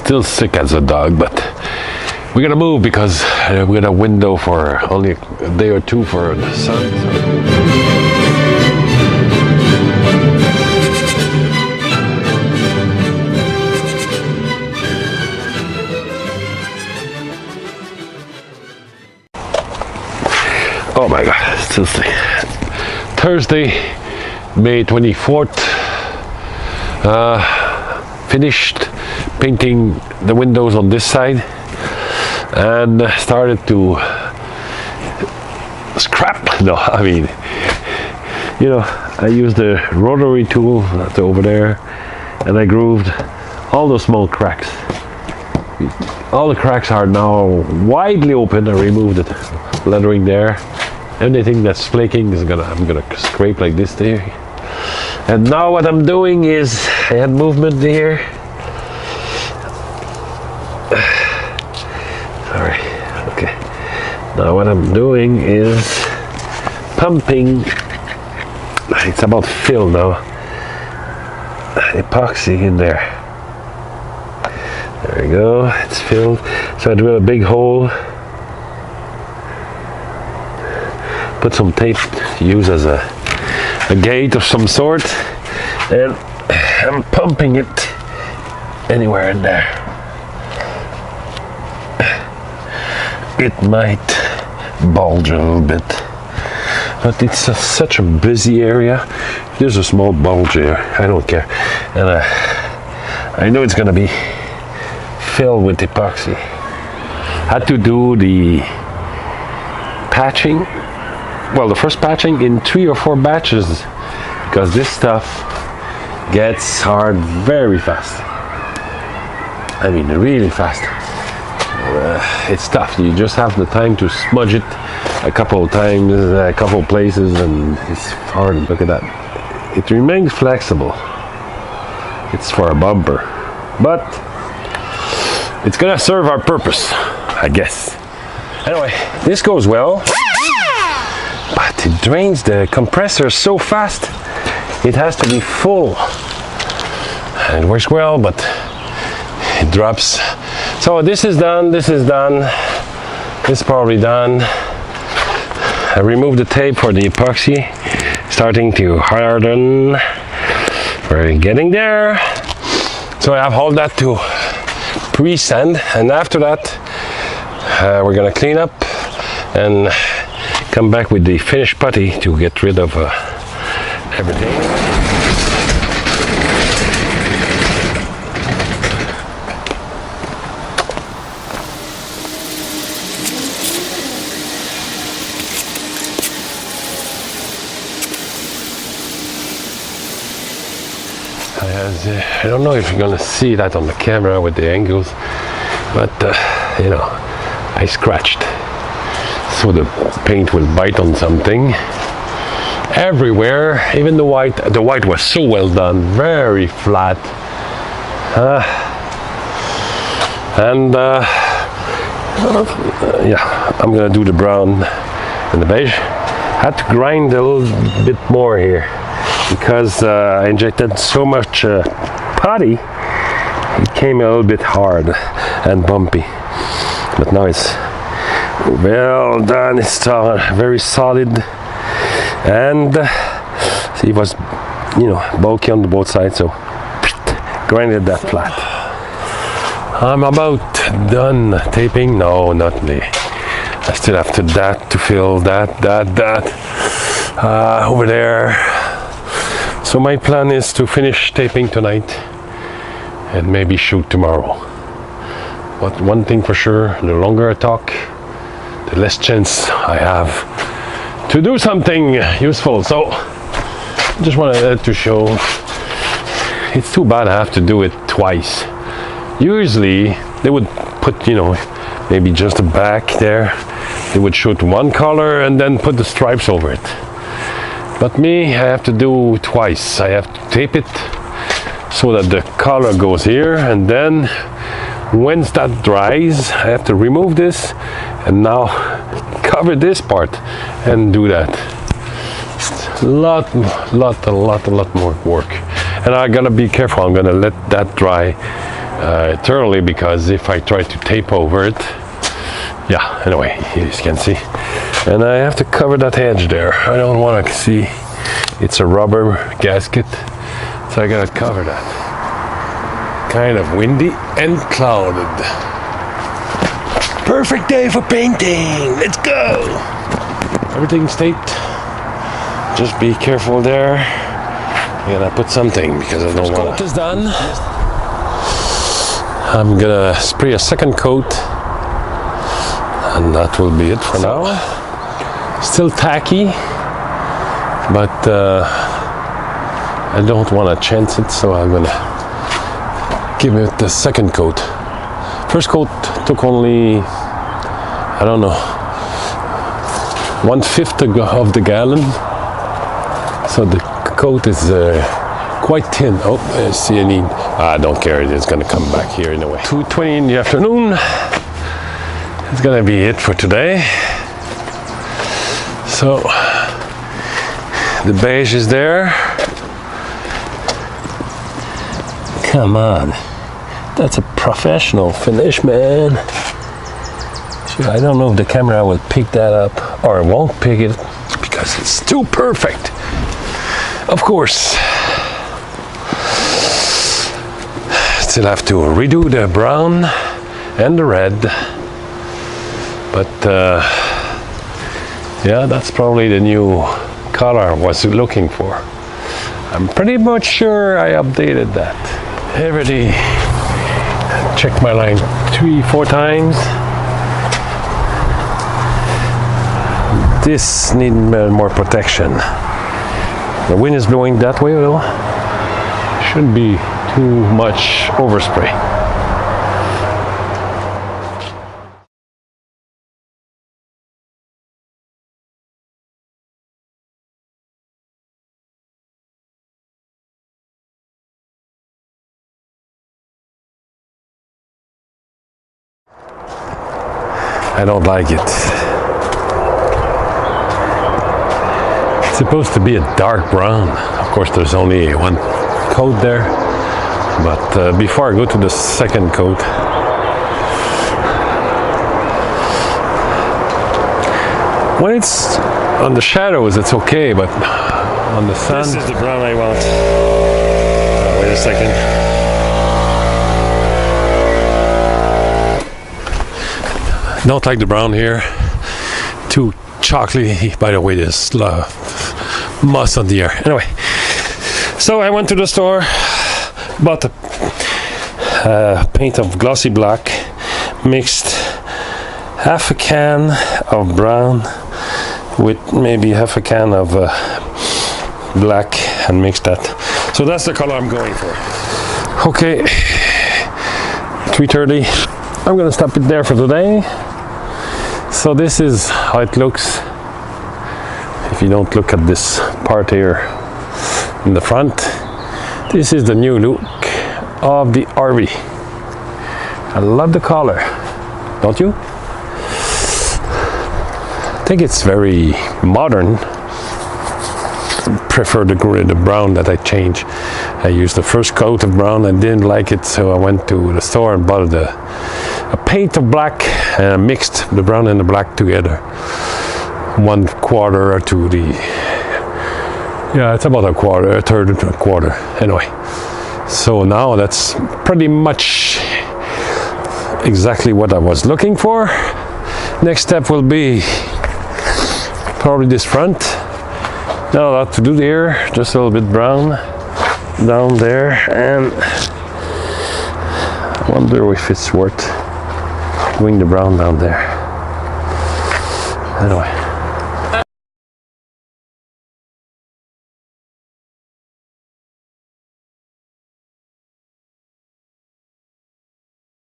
Still sick as a dog, but we're gonna move because we got a window for only a day or two for the sun. Oh my God, still sick. Thursday, May 24th. Finished painting the windows on this side and started to scrap. No, I mean, you know, I used the rotary tool that's over there and I grooved all those small cracks. All the cracks are now widely open. I removed the lettering there. Anything that's flaking is I'm gonna scrape like this there. And now what I'm doing is I had movement here. Sorry. Okay. Now what I'm doing is pumping. It's about fill now. Epoxy in there. There we go. It's filled. So I drill a big hole. Put some tape to use as a gate of some sort, and I'm pumping it anywhere in there. It might bulge a little bit, but it's such a busy area. There's a small bulge here, I don't care, and I know it's gonna be filled with epoxy. Had to do the patching. Well, the first patching in 3 or 4 batches because this stuff gets hard very fast. I mean, really fast. It's tough. You just have the time to smudge it a couple of times, a couple of places, and it's hard. Look at that. It remains flexible. It's for a bumper, but it's gonna serve our purpose, I guess. Anyway, this goes well. But it drains the compressor so fast, it has to be full. And it works well, but it drops. So this is done, this is done, this is probably done. I removed the tape for the epoxy, starting to harden. We're getting there. So I have all that to pre-sand, and after that, we're gonna clean up and come back with the finished putty to get rid of everything. I don't know if you're gonna see that on the camera with the angles, but you know, I scratched. So the paint will bite on something everywhere, even the white. The white was so well done, very flat. Yeah, I'm gonna do the brown and the beige. Had to grind a little bit more here because I injected so much putty. It came a little bit hard and bumpy, but now it's well done. It's very solid, and see, it was, you know, bulky on both sides, so grinded that flat. I'm about done taping. No, not me. I still have to fill that over there. So my plan is to finish taping tonight and maybe shoot tomorrow. But one thing for sure, the longer I talk, the less chance I have to do something useful. So just wanted to show. It's too bad I have to do it twice. Usually they would put, you know, maybe just the back there. They would shoot one color and then put the stripes over it. But me, I have to do twice. I have to tape it so that the color goes here, and then once that dries, I have to remove this and now cover this part and do that. A lot more work. And I gotta be careful. I'm gonna let that dry thoroughly, because if I try to tape over it, yeah, anyway, you can see. And I have to cover that edge there. I don't want to see. It's a rubber gasket, so I gotta cover that. Kind of windy and clouded. Perfect day for painting. Let's go. Everything's taped. Just be careful there. I'm gonna put something because I don't want. Coat is done. I'm gonna spray a second coat, and that will be it for now. Still tacky, but I don't want to chance it, so I'm gonna give it the second coat. First coat took only, I don't know, 1/5 of the gallon, so the coat is quite thin. Oh, I see any. I don't care, it's gonna come back here in a way. 2:20 in the afternoon. It's gonna be it for today. So the beige is there. Come on, that's a professional finish, man. I don't know if the camera will pick that up or it won't pick it because it's too perfect. Of course, still have to redo the brown and the red, but yeah, that's probably the new color I was looking for. I'm pretty much sure I updated that. Already checked my line 3-4 times. This needs more protection. The wind is blowing that way, though. Shouldn't be too much overspray. I don't like it. It's supposed to be a dark brown. Of course, there's only one coat there. But before I go to the second coat, when it's on the shadows, it's okay, but on the sun... This is the brown I want. Wait a second. Don't like the brown here. Too chocolatey. By the way, there's moss on the air. Anyway, so I went to the store, bought a paint of glossy black, mixed half a can of brown with maybe half a can of black and mixed that. So that's the color I'm going for. Okay, 3:30. I'm gonna stop it there for today. So this is how it looks if you don't look at this part here in the front. This is the new look of the RV. I love the color, don't you? I think it's very modern. Prefer the brown that I changed. I used the first coat of brown and didn't like it, so I went to the store and bought a paint of black and mixed the brown and the black together. 1/4 to the, yeah, it's about a quarter, a third to a quarter. Anyway, so now that's pretty much exactly what I was looking for. Next step will be probably this front. Not a lot to do there, just a little bit brown down there, and I wonder if it's worth doing the brown down there. Anyway.